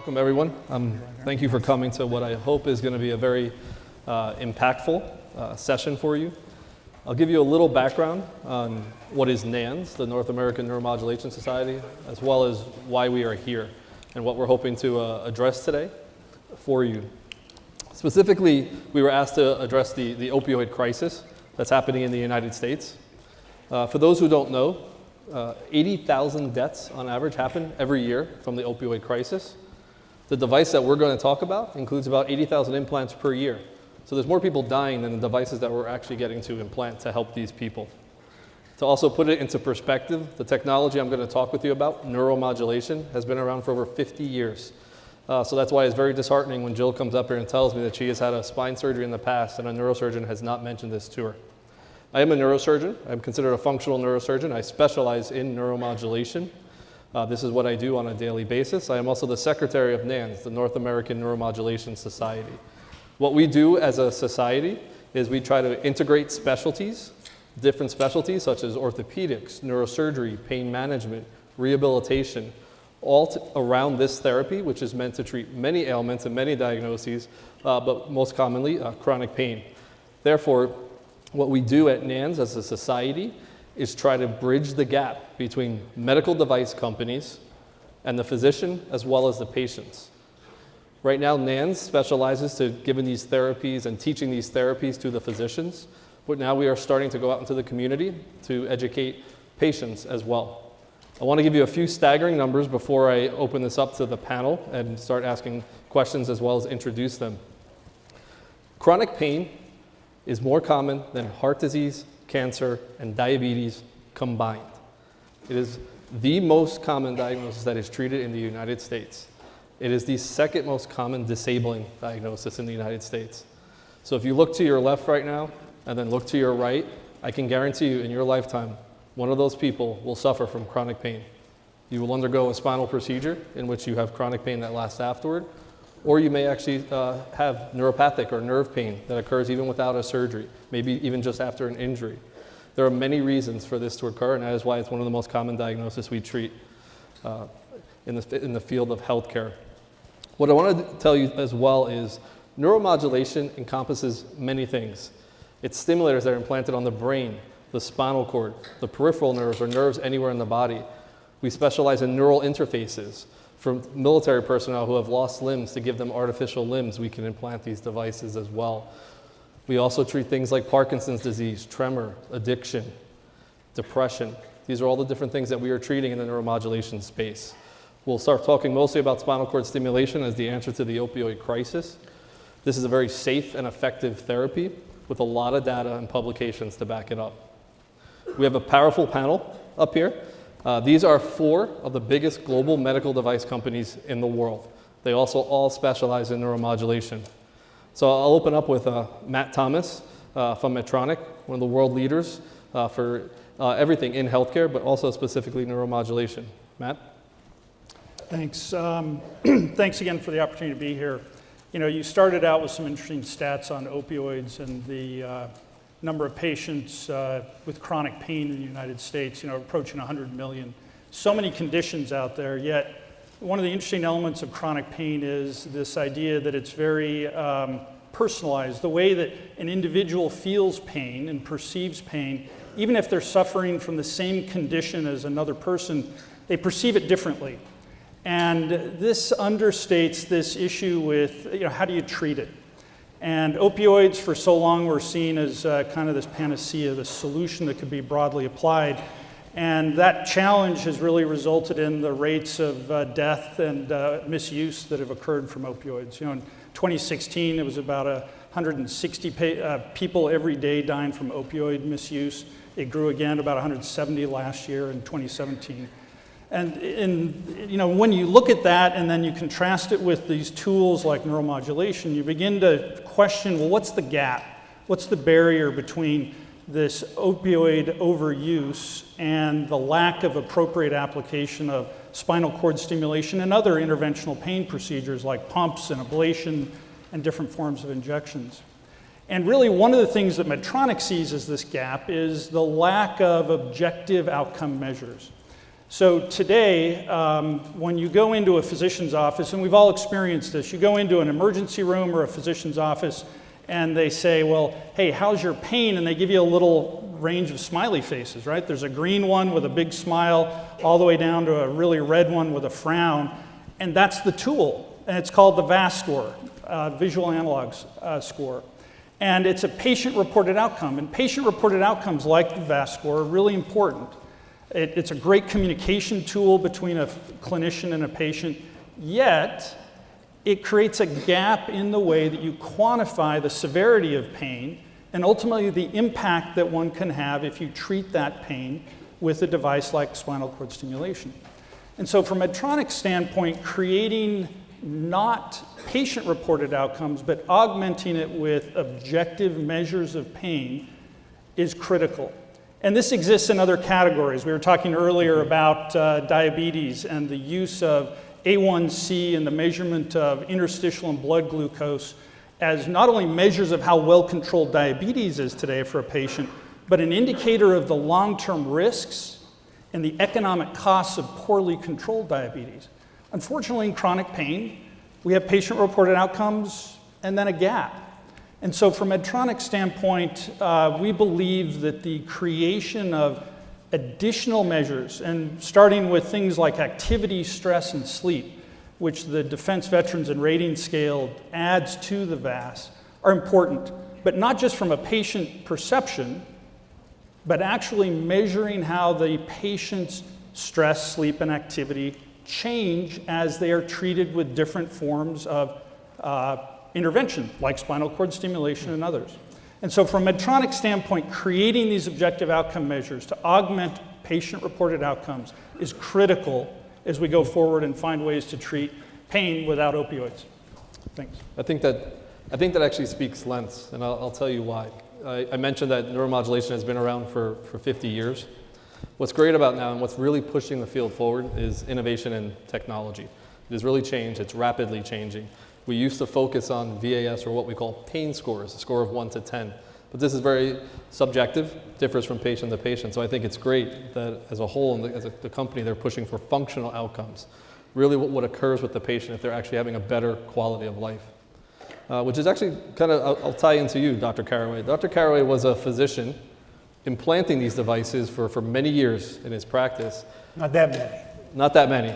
Welcome, everyone. Thank you for coming to what I hope is going to be a very impactful session for you. I'll give you a little background on what is NANS, the North American Neuromodulation Society, as well as why we are here and what we're hoping to address today for you. Specifically, we were asked to address the opioid crisis that's happening in the United States. For those who don't know, 80,000 deaths on average happen every year from the opioid crisis. The device that we're going to talk about includes about 80,000 implants per year. So there's more people dying than the devices that we're actually getting to implant to help these people. To also put it into perspective, the technology I'm going to talk with you about, neuromodulation, has been around for over 50 years. So that's why it's very disheartening when Jill comes up here and tells me that she has had a spine surgery in the past and a neurosurgeon has not mentioned this to her. I am a neurosurgeon. I'm considered a functional neurosurgeon. I specialize in neuromodulation. This is what I do on a daily basis. I am also the secretary of NANS, the North American Neuromodulation Society. What we do as a society is we try to integrate specialties, different specialties such as orthopedics, neurosurgery, pain management, rehabilitation, all around this therapy, which is meant to treat many ailments and many diagnoses, but most commonly chronic pain. Therefore, what we do at NANS as a society is try to bridge the gap between medical device companies and the physician as well as the patients. Right now, NANS specializes to giving these therapies and teaching these therapies to the physicians, but now we are starting to go out into the community to educate patients as well. I want to give you a few staggering numbers before I open this up to the panel and start asking questions as well as introduce them. Chronic pain is more common than heart disease, cancer, and diabetes combined. It is the most common diagnosis that is treated in the United States. It is the second most common disabling diagnosis in the United States. So if you look to your left right now, and then look to your right, I can guarantee you in your lifetime, one of those people will suffer from chronic pain. You will undergo a spinal procedure in which you have chronic pain that lasts afterward, or you may actually have neuropathic or nerve pain that occurs even without a surgery, maybe even just after an injury. There are many reasons for this to occur, and that is why it's one of the most common diagnoses we treat in the field of healthcare. What I want to tell you as well is neuromodulation encompasses many things. It's stimulators that are implanted on the brain, the spinal cord, the peripheral nerves, or nerves anywhere in the body. We specialize in neural interfaces. For military personnel who have lost limbs, to give them artificial limbs, we can implant these devices as well. We also treat things like Parkinson's disease, tremor, addiction, depression. These are all the different things that we are treating in the neuromodulation space. We'll start talking mostly about spinal cord stimulation as the answer to the opioid crisis. This is a very safe and effective therapy with a lot of data and publications to back it up. We have a powerful panel up here. These are 4 of the biggest global medical device companies in the world. They also all specialize in neuromodulation. So I'll open up with Matt Thomas from Medtronic, one of the world leaders for everything in healthcare, but also specifically neuromodulation. Matt? Thanks. Thanks again for the opportunity to be here. You know, you started out with some interesting stats on opioids and the number of patients with chronic pain in the United States, approaching 100 million. So many conditions out there, yet one of the interesting elements of chronic pain is this idea that it's very personalized. The way that an individual feels pain and perceives pain, even if they're suffering from the same condition as another person, they perceive it differently. And this understates this issue with, how do you treat it? And opioids for so long were seen as kind of this panacea, this solution that could be broadly applied. And that challenge has really resulted in the rates of death and misuse that have occurred from opioids. In 2016, it was about 160 people every day dying from opioid misuse. It grew again about 170 last year in 2017. And when you look at that and then you contrast it with these tools like neuromodulation, you begin to question, well, what's the gap? What's the barrier between this opioid overuse and the lack of appropriate application of spinal cord stimulation and other interventional pain procedures like pumps and ablation and different forms of injections? And really, one of the things that Medtronic sees as this gap is the lack of objective outcome measures. So today, when you go into a physician's office, and we've all experienced this, you go into an emergency room or a physician's office, and they say, well, hey, how's your pain? And they give you a little range of smiley faces, right? There's a green one with a big smile, all the way down to a really red one with a frown, and that's the tool, and it's called the VAS score, Visual Analogs Score. And it's a patient-reported outcome, and patient-reported outcomes like the VAS score are really important. It's a great communication tool between a clinician and a patient, yet it creates a gap in the way that you quantify the severity of pain and ultimately the impact that one can have if you treat that pain with a device like spinal cord stimulation. And so from Medtronic's standpoint, creating not patient-reported outcomes, but augmenting it with objective measures of pain is critical. And this exists in other categories. We were talking earlier about diabetes and the use of A1C and the measurement of interstitial and blood glucose as not only measures of how well controlled diabetes is today for a patient, but an indicator of the long-term risks and the economic costs of poorly controlled diabetes. Unfortunately, in chronic pain, we have patient-reported outcomes and then a gap. And so from Medtronic's standpoint, we believe that the creation of additional measures, and starting with things like activity, stress, and sleep, which the Defense Veterans and Rating Scale adds to the VAS, are important, but not just from a patient perception, but actually measuring how the patient's stress, sleep, and activity change as they are treated with different forms of intervention, like spinal cord stimulation and others. And so from Medtronic's standpoint, creating these objective outcome measures to augment patient-reported outcomes is critical as we go forward and find ways to treat pain without opioids. Thanks. I think that actually speaks lengths, and I'll tell you why. I mentioned that neuromodulation has been around for 50 years. What's great about now and what's really pushing the field forward is innovation and technology. It has really changed. It's rapidly changing. We used to focus on VAS, or what we call pain scores, a score of 1 to 10. But this is very subjective, differs from patient to patient. So I think it's great that as a whole, and as the company, they're pushing for functional outcomes. Really what occurs with the patient if they're actually having a better quality of life. Which is actually kind of, I'll tie into you, Dr. Caraway. Dr. Caraway was a physician implanting these devices for many years in his practice. Not that many. Not that many.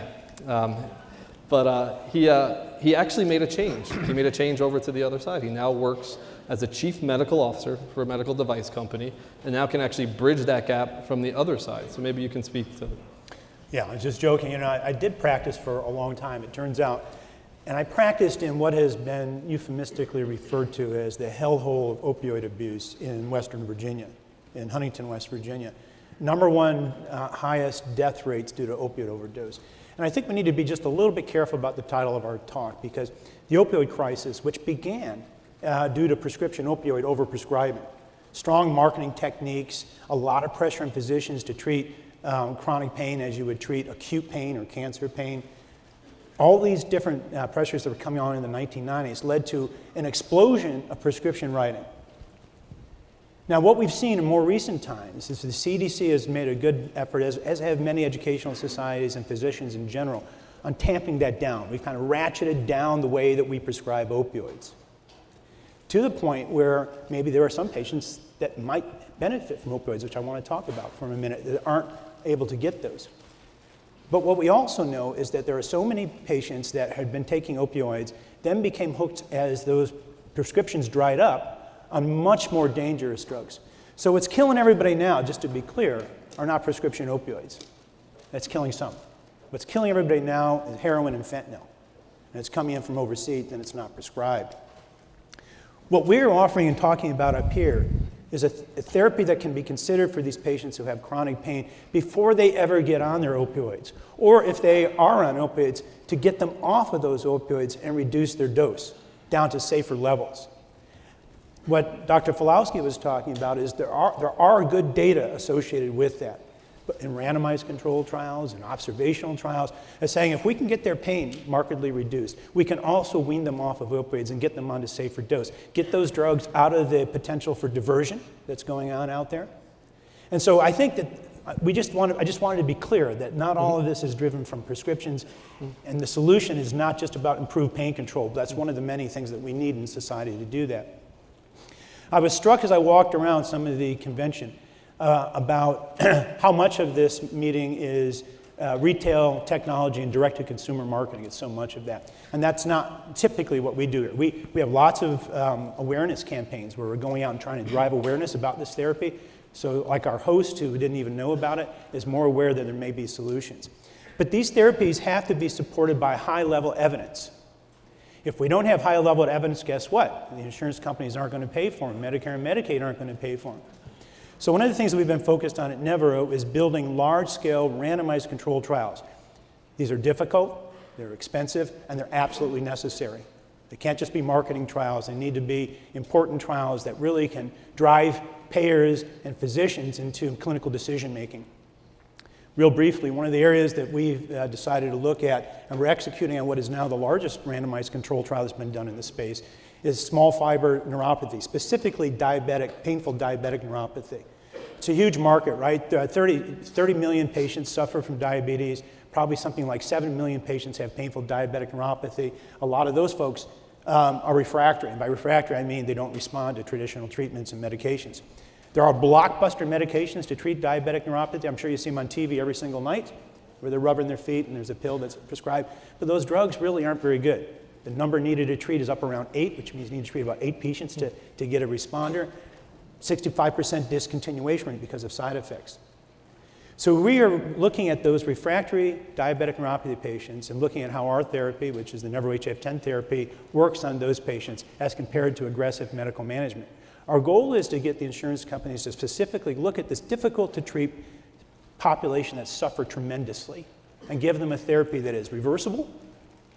But he actually made a change. He made a change over to the other side. He now works as a chief medical officer for a medical device company and now can actually bridge that gap from the other side. So maybe you can speak to it. Yeah, I was just joking. You know, I did practice for a long time, it turns out. And I practiced in what has been euphemistically referred to as the hellhole of opioid abuse in Western Virginia, in Huntington, West Virginia. Number one highest death rates due to opioid overdose. And I think we need to be just a little bit careful about the title of our talk, because the opioid crisis, which began due to prescription opioid overprescribing, strong marketing techniques, a lot of pressure on physicians to treat chronic pain as you would treat acute pain or cancer pain. All these different pressures that were coming on in the 1990s led to an explosion of prescription writing. Now, what we've seen in more recent times is the CDC has made a good effort, as have many educational societies and physicians in general, on tamping that down. We've kind of ratcheted down the way that we prescribe opioids, to the point where maybe there are some patients that might benefit from opioids, which I want to talk about for a minute, that aren't able to get those. But what we also know is that there are so many patients that had been taking opioids, then became hooked as those prescriptions dried up on much more dangerous drugs. So what's killing everybody now, just to be clear, are not prescription opioids. That's killing some. What's killing everybody now is heroin and fentanyl. And it's coming in from overseas and it's not prescribed. What we're offering and talking about up here is a therapy that can be considered for these patients who have chronic pain before they ever get on their opioids. Or if they are on opioids, to get them off of those opioids and reduce their dose down to safer levels. What Dr. Falowski was talking about is there are good data associated with that, but in randomized controlled trials and observational trials, as saying if we can get their pain markedly reduced, we can also wean them off of opioids and get them onto safer dose. Get those drugs out of the potential for diversion that's going on out there. And so I think that I just wanted to be clear that not all of this is driven from prescriptions, and the solution is not just about improved pain control. That's one of the many things that we need in society to do that. I was struck as I walked around some of the convention about how much of this meeting is retail technology and direct-to-consumer marketing. It's so much of that. And that's not typically what we do here. We have lots of awareness campaigns where we're going out and trying to drive awareness about this therapy. So like our host, who didn't even know about it, is more aware that there may be solutions. But these therapies have to be supported by high-level evidence. If we don't have high-level evidence, guess what? The insurance companies aren't going to pay for them. Medicare and Medicaid aren't going to pay for them. So one of the things that we've been focused on at Nevro is building large-scale randomized controlled trials. These are difficult, they're expensive, and they're absolutely necessary. They can't just be marketing trials. They need to be important trials that really can drive payers and physicians into clinical decision-making. Real briefly, one of the areas that we've decided to look at, and we're executing on what is now the largest randomized control trial that's been done in this space, is small fiber neuropathy, specifically painful diabetic neuropathy. It's a huge market, right? 30 million patients suffer from diabetes. Probably something like 7 million patients have painful diabetic neuropathy. A lot of those folks are refractory. And by refractory, I mean they don't respond to traditional treatments and medications. There are blockbuster medications to treat diabetic neuropathy. I'm sure you see them on TV every single night, where they're rubbing their feet and there's a pill that's prescribed. But those drugs really aren't very good. The number needed to treat is up around 8, which means you need to treat about 8 patients to get a responder. 65% discontinuation rate because of side effects. So we are looking at those refractory diabetic neuropathy patients and looking at how our therapy, which is the Nevro-HF10 therapy, works on those patients as compared to aggressive medical management. Our goal is to get the insurance companies to specifically look at this difficult-to-treat population that suffer tremendously and give them a therapy that is reversible.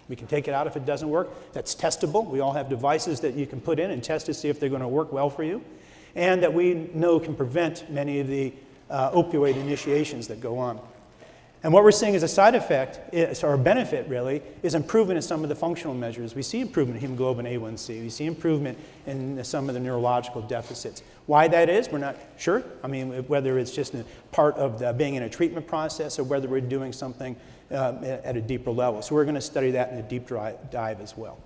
We can take it out if it doesn't work. That's testable. We all have devices that you can put in and test to see if they're going to work well for you, and that we know can prevent many of the opioid initiations that go on. And what we're seeing as a side effect, or a benefit really, is improvement in some of the functional measures. We see improvement in hemoglobin A1C. We see improvement in some of the neurological deficits. Why that is, we're not sure. I mean, whether it's just a part of being in a treatment process or whether we're doing something at a deeper level. So we're going to study that in a deep dive as well.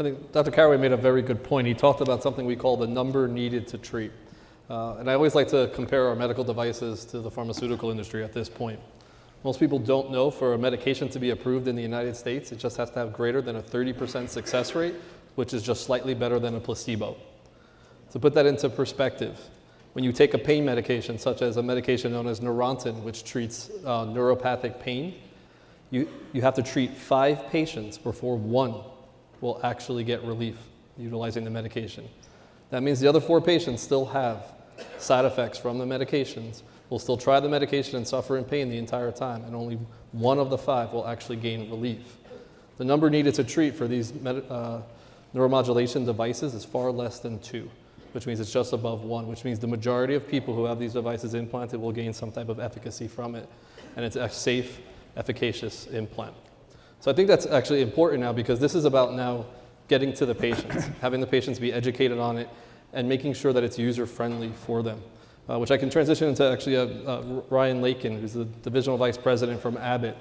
I think Dr. Caraway made a very good point. He talked about something we call the number needed to treat. And I always like to compare our medical devices to the pharmaceutical industry at this point. Most people don't know for a medication to be approved in the United States, it just has to have greater than a 30% success rate, which is just slightly better than a placebo. To put that into perspective, when you take a pain medication, such as a medication known as Neurontin, which treats neuropathic pain, you have to treat 5 patients before 1 will actually get relief utilizing the medication. That means the other 4 patients still have side effects from the medications, will still try the medication and suffer in pain the entire time, and only 1 of the 5 will actually gain relief. The number needed to treat for these neuromodulation devices is far less than 2, which means it's just above 1, which means the majority of people who have these devices implanted will gain some type of efficacy from it, and it's a safe, efficacious implant. So I think that's actually important now, because this is about now getting to the patients, having the patients be educated on it, and making sure that it's user-friendly for them, which I can transition into actually Ryan Lakin, who's the Divisional Vice President from Abbott.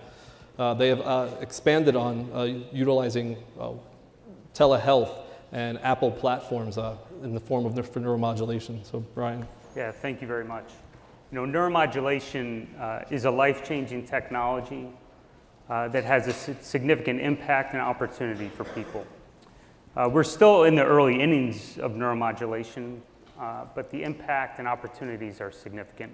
They have expanded on utilizing telehealth and Apple platforms in the form of for neuromodulation. So Ryan. Yeah, thank you very much. You know, neuromodulation is a life-changing technology that has a significant impact and opportunity for people. We're still in the early innings of neuromodulation, but the impact and opportunities are significant.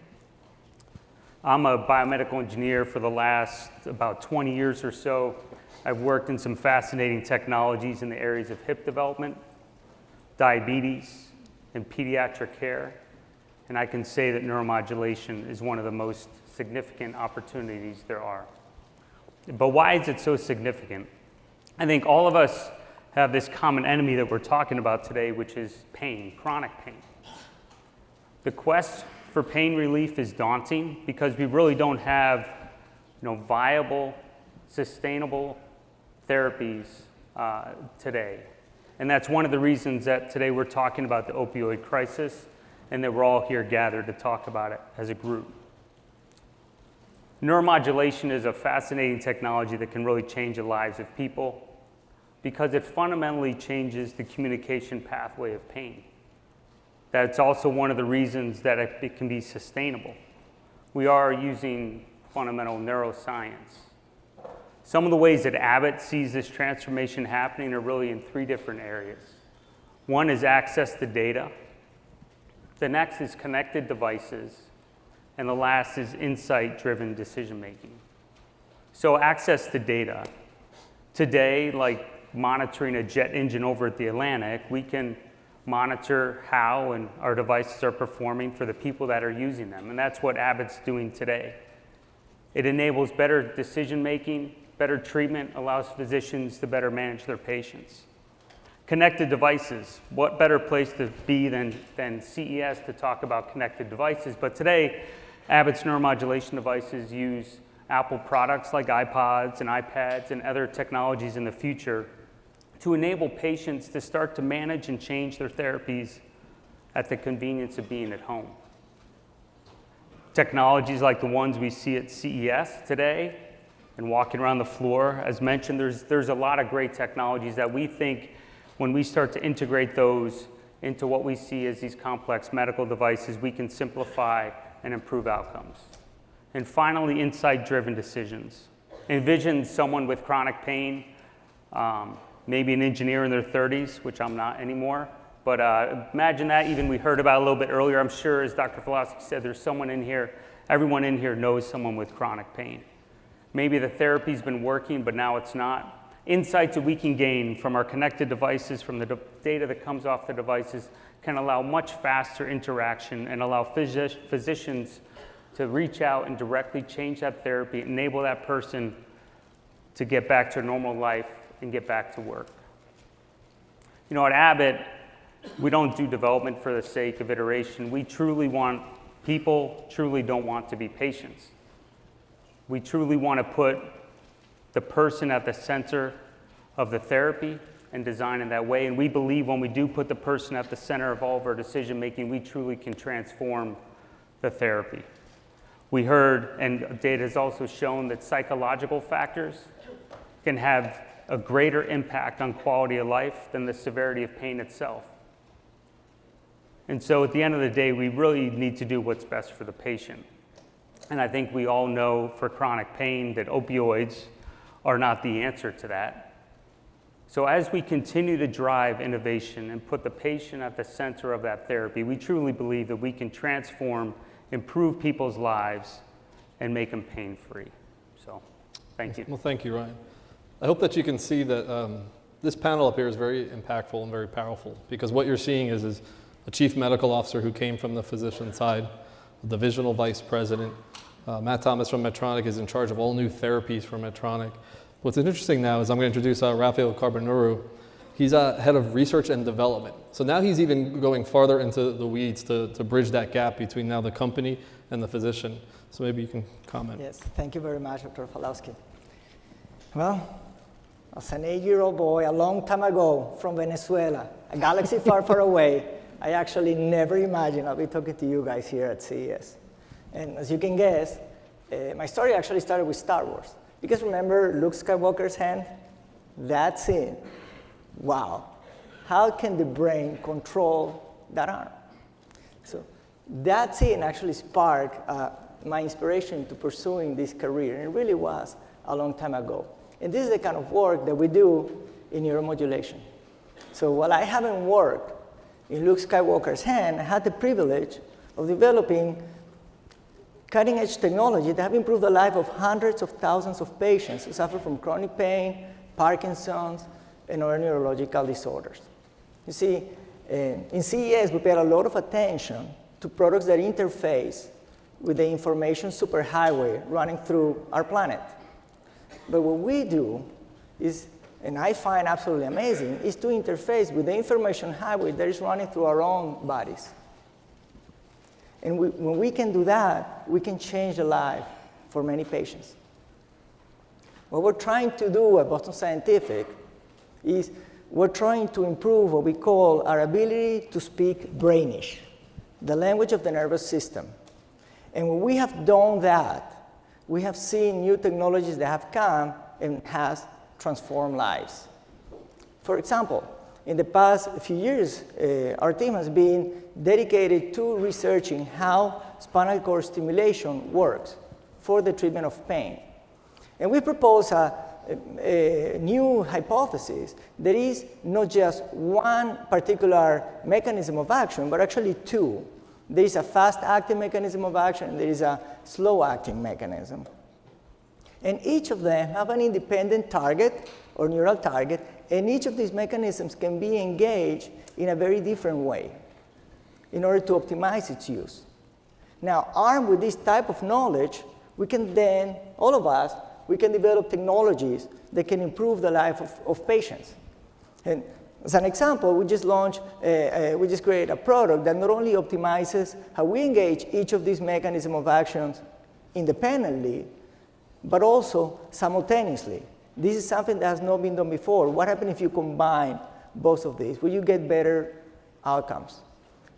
I'm a biomedical engineer for the last about 20 years or so. I've worked in some fascinating technologies in the areas of hip development, diabetes, and pediatric care. And I can say that neuromodulation is one of the most significant opportunities there are. But why is it so significant? I think all of us have this common enemy that we're talking about today, which is pain, chronic pain. The quest for pain relief is daunting because we really don't have, viable, sustainable therapies today. And that's one of the reasons that today we're talking about the opioid crisis and that we're all here gathered to talk about it as a group. Neuromodulation is a fascinating technology that can really change the lives of people because it fundamentally changes the communication pathway of pain. That's also one of the reasons that it can be sustainable. We are using fundamental neuroscience. Some of the ways that Abbott sees this transformation happening are really in 3 different areas. One is access to data. The next is connected devices. And the last is insight-driven decision-making. So access to data. Today, like monitoring a jet engine over at the Atlantic, we can monitor how and our devices are performing for the people that are using them. And that's what Abbott's doing today. It enables better decision-making, better treatment, allows physicians to better manage their patients. Connected devices, what better place to be than CES to talk about connected devices? But today, Abbott's neuromodulation devices use Apple products like iPods and iPads and other technologies in the future to enable patients to start to manage and change their therapies at the convenience of being at home. Technologies like the ones we see at CES today and walking around the floor, as mentioned, there's a lot of great technologies that we think when we start to integrate those into what we see as these complex medical devices, we can simplify and improve outcomes. And finally, insight-driven decisions. Envision someone with chronic pain, maybe an engineer in their 30s, which I'm not anymore, but imagine that. Even we heard about it a little bit earlier. I'm sure, as Dr. Falowski said, there's someone in here, everyone in here knows someone with chronic pain. Maybe the therapy's been working, but now it's not. Insights that we can gain from our connected devices, from the data that comes off the devices, can allow much faster interaction and allow physicians to reach out and directly change that therapy, enable that person to get back to a normal life and get back to work. You know, at Abbott, we don't do development for the sake of iteration. We truly want people, truly don't want to be patients. We truly want to put the person at the center of the therapy and design in that way. And we believe when we do put the person at the center of all of our decision making, we truly can transform the therapy. We heard, and data has also shown, that psychological factors can have a greater impact on quality of life than the severity of pain itself. And so at the end of the day, we really need to do what's best for the patient. And I think we all know for chronic pain that opioids are not the answer to that. So as we continue to drive innovation and put the patient at the center of that therapy, we truly believe that we can transform, improve people's lives, and make them pain-free. So, thank you. Well, thank you, Ryan. I hope that you can see that this panel up here is very impactful and very powerful, because what you're seeing is a chief medical officer who came from the physician side, a divisional vice president. Matt Thomas from Medtronic is in charge of all new therapies for Medtronic. What's interesting now is I'm going to introduce Rafael Carbonero. He's head of research and development. So now he's even going farther into the weeds to bridge that gap between now the company and the physician. So maybe you can comment. Yes, thank you very much, Dr. Falowski. Well, as an 8-year-old boy, a long time ago from Venezuela, a galaxy far, far away, I actually never imagined I'll be talking to you guys here at CES. And as you can guess, my story actually started with Star Wars. Because remember Luke Skywalker's hand? That scene. Wow. How can the brain control that arm? So that scene actually sparked my inspiration to pursuing this career. And it really was a long time ago. And this is the kind of work that we do in neuromodulation. So while I haven't worked in Luke Skywalker's hand, I had the privilege of developing cutting-edge technology that have improved the life of hundreds of thousands of patients who suffer from chronic pain, Parkinson's, and other neurological disorders. You see, in CES, we paid a lot of attention to products that interface with the information superhighway running through our planet. But what we do is, and I find absolutely amazing, is to interface with the information highway that is running through our own bodies. And when we can do that, we can change the life for many patients. What we're trying to do at Boston Scientific is we're trying to improve what we call our ability to speak brainish, the language of the nervous system. And when we have done that, we have seen new technologies that have come and has transformed lives. For example, in the past few years, our team has been dedicated to researching how spinal cord stimulation works for the treatment of pain. And we propose a new hypothesis that is not just one particular mechanism of action, but actually two. There is a fast-acting mechanism of action, and there is a slow-acting mechanism. And each of them have an independent target or neural target, and each of these mechanisms can be engaged in a very different way in order to optimize its use. Now, armed with this type of knowledge, we can then, all of us, we can develop technologies that can improve the life of patients. And as an example, we just created a product that not only optimizes how we engage each of these mechanisms of actions independently, but also simultaneously. This is something that has not been done before. What happens if you combine both of these? Will you get better outcomes?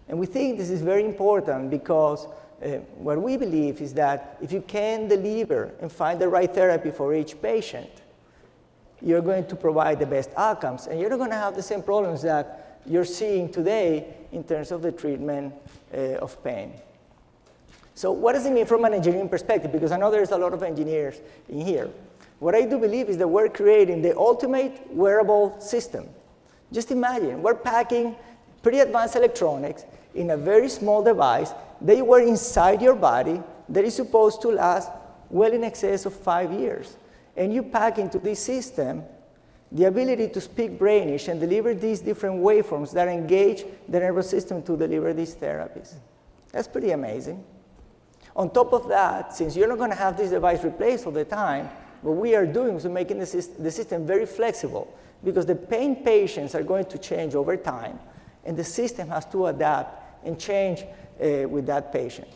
And we think this is very important because what we believe is that if you can deliver and find the right therapy for each patient, you're going to provide the best outcomes, and you're not going to have the same problems that you're seeing today in terms of the treatment of pain. So what does it mean from an engineering perspective? Because I know there's a lot of engineers in here. What I do believe is that we're creating the ultimate wearable system. Just imagine, we're packing pretty advanced electronics in a very small device. They were inside your body that is supposed to last well in excess of 5 years. And you pack into this system the ability to speak brainish and deliver these different waveforms that engage the nervous system to deliver these therapies. That's pretty amazing. On top of that, since you're not going to have this device replaced all the time, what we are doing is making the system very flexible, because the pain patients are going to change over time, and the system has to adapt and change with that patient,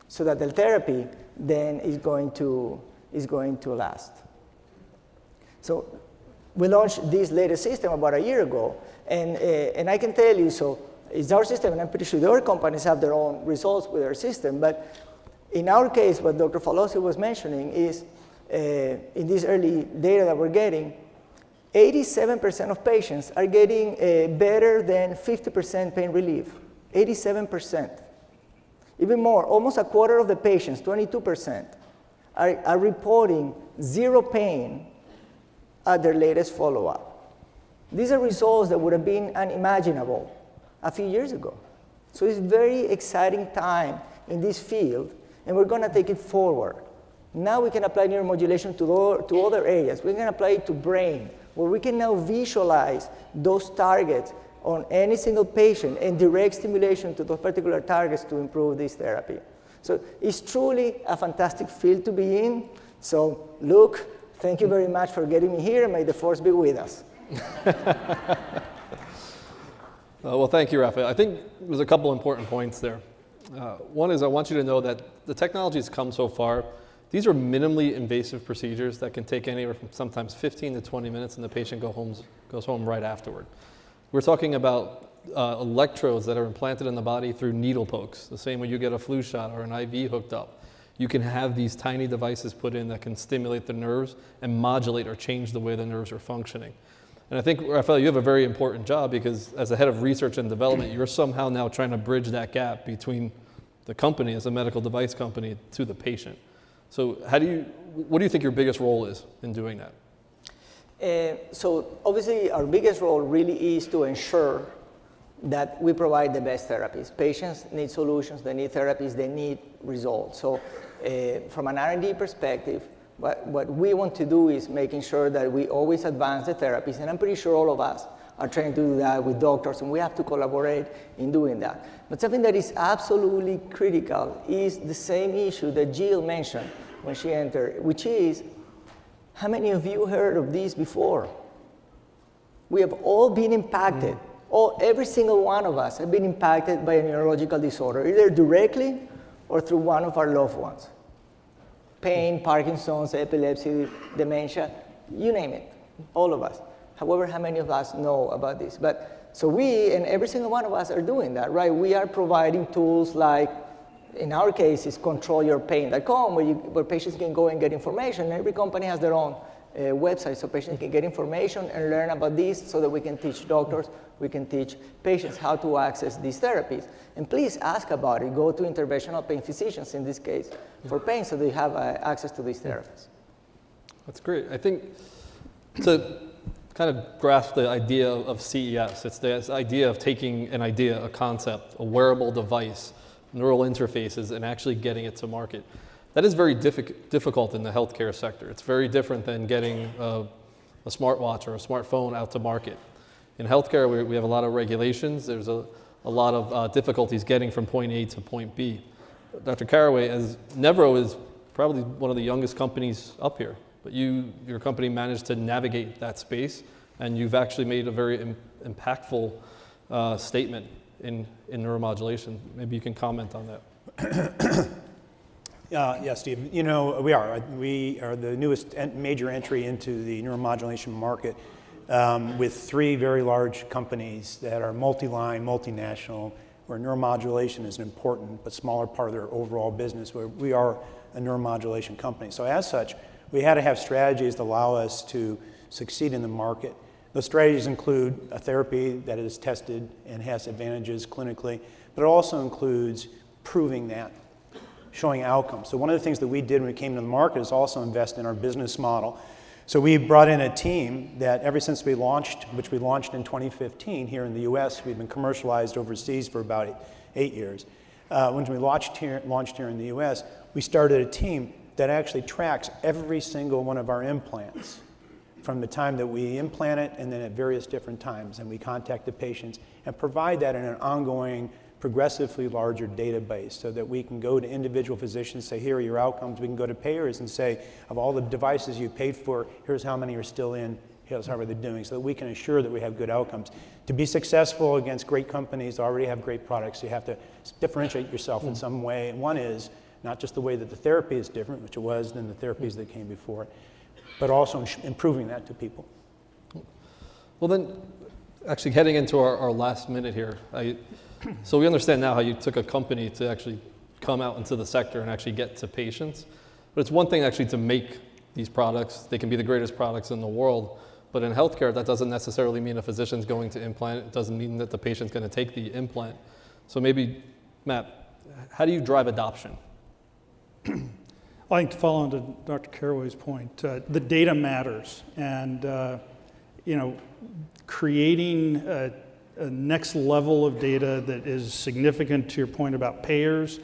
so that the therapy then is going to last. So we launched this latest system about a year ago, and I can tell you, so it's our system, and I'm pretty sure the other companies have their own results with their system, but in our case, what Dr. Falossi was mentioning is, in this early data that we're getting, 87% of patients are getting better than 50% pain relief. 87%. Even more, almost a quarter of the patients, 22%, are reporting zero pain at their latest follow-up. These are results that would have been unimaginable a few years ago. So it's a very exciting time in this field, and we're going to take it forward. Now we can apply neuromodulation to other areas. We can apply it to brain, where we can now visualize those targets on any single patient and direct stimulation to those particular targets to improve this therapy. So it's truly a fantastic field to be in. So Luke, thank you very much for getting me here, and may the force be with us. Well, thank you, Rafael. I think there's a couple important points there. One is I want you to know that the technology has come so far. These are minimally invasive procedures that can take anywhere from sometimes 15 to 20 minutes, and the patient goes home right afterward. We're talking about electrodes that are implanted in the body through needle pokes, the same way you get a flu shot or an IV hooked up. You can have these tiny devices put in that can stimulate the nerves and modulate or change the way the nerves are functioning. And I think, Rafael, you have a very important job, because as the head of research and development, you're somehow now trying to bridge that gap between the company as a medical device company to the patient. So what do you think your biggest role is in doing that? So obviously our biggest role really is to ensure that we provide the best therapies. Patients need solutions, they need therapies, they need results. So from an R&D perspective, what we want to do is making sure that we always advance the therapies, and I'm pretty sure all of us are trying to do that with doctors, and we have to collaborate in doing that. But something that is absolutely critical is the same issue that Jill mentioned when she entered, which is, how many of you heard of this before? We have all been impacted. Every single one of us have been impacted by a neurological disorder, either directly or through one of our loved ones. Pain, Parkinson's, epilepsy, dementia, you name it, all of us. However, how many of us know about this? So we, and every single one of us, are doing that, right? We are providing tools like in our case, is controlyourpain.com, where patients can go and get information. Every company has their own website, so patients can get information and learn about this so that we can teach doctors, we can teach patients how to access these therapies. And please ask about it. Go to interventional pain physicians, in this case, for pain, so they have access to these therapies. That's great. I think to kind of grasp the idea of CES, it's this idea of taking an idea, a concept, a wearable device, neural interfaces, and actually getting it to market. That is very difficult in the healthcare sector. It's very different than getting a smartwatch or a smartphone out to market. In healthcare, we have a lot of regulations. There's a lot of difficulties getting from point A to point B. Dr. Caraway, as Nevro is probably one of the youngest companies up here, but your company managed to navigate that space, and you've actually made a very impactful statement in neuromodulation. Maybe you can comment on that. Yeah, Steve. You know, we are the newest major entry into the neuromodulation market with 3 very large companies that are multi-line, multinational, where neuromodulation is an important but smaller part of their overall business, where we are a neuromodulation company. So as such, we had to have strategies that allow us to succeed in the market. Those strategies include a therapy that is tested and has advantages clinically, but it also includes proving that, showing outcomes. So one of the things that we did when we came to the market is also invest in our business model. So we brought in a team that ever since we launched, which we launched in 2015 here in the US, we've been commercialized overseas for about 8 years. When we launched here in the US, we started a team that actually tracks every single one of our implants from the time that we implant it and then at various different times. And we contact the patients and provide that in an ongoing, progressively larger database so that we can go to individual physicians, say, here are your outcomes. We can go to payers and say, of all the devices you paid for, here's how many are still in, here's how they're doing, so that we can ensure that we have good outcomes. To be successful against great companies that already have great products, you have to differentiate yourself in some way. And one is not just the way that the therapy is different, which it was than the therapies that came before it, but also improving that to people. Well then, actually heading into our last minute here, so we understand now how you took a company to actually come out into the sector and actually get to patients. But it's one thing actually to make these products. They can be the greatest products in the world. But in healthcare, that doesn't necessarily mean a physician's going to implant it. It doesn't mean that the patient's going to take the implant. So maybe, Matt, how do you drive adoption? I think to follow on to Dr. Caraway's point, the data matters. And, creating a next level of data that is significant to your point about payers,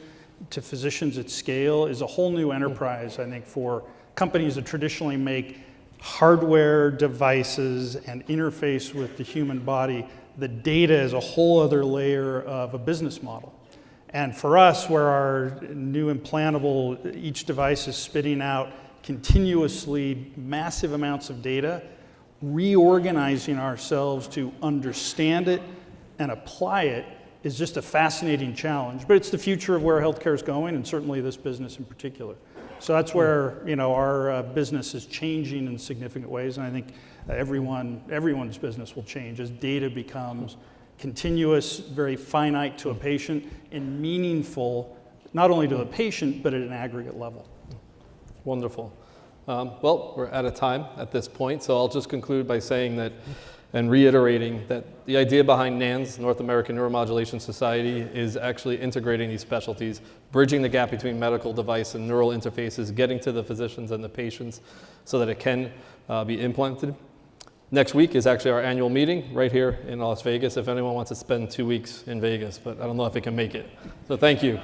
to physicians at scale, is a whole new enterprise, I think, for companies that traditionally make hardware devices and interface with the human body. The data is a whole other layer of a business model. And for us, where our new implantable, each device is spitting out continuously massive amounts of data, reorganizing ourselves to understand it and apply it is just a fascinating challenge. But it's the future of where healthcare is going, and certainly this business in particular. So that's where our business is changing in significant ways, and I think everyone's business will change as data becomes continuous, very finite to a patient, and meaningful not only to the patient but at an aggregate level. Wonderful. Well, we're out of time at this point, so I'll just conclude by saying that and reiterating that the idea behind NANS, North American Neuromodulation Society, is actually integrating these specialties, bridging the gap between medical device and neural interfaces, getting to the physicians and the patients so that it can be implanted. Next week is actually our annual meeting right here in Las Vegas, if anyone wants to spend 2 weeks in Vegas, but I don't know if it can make it. So thank you.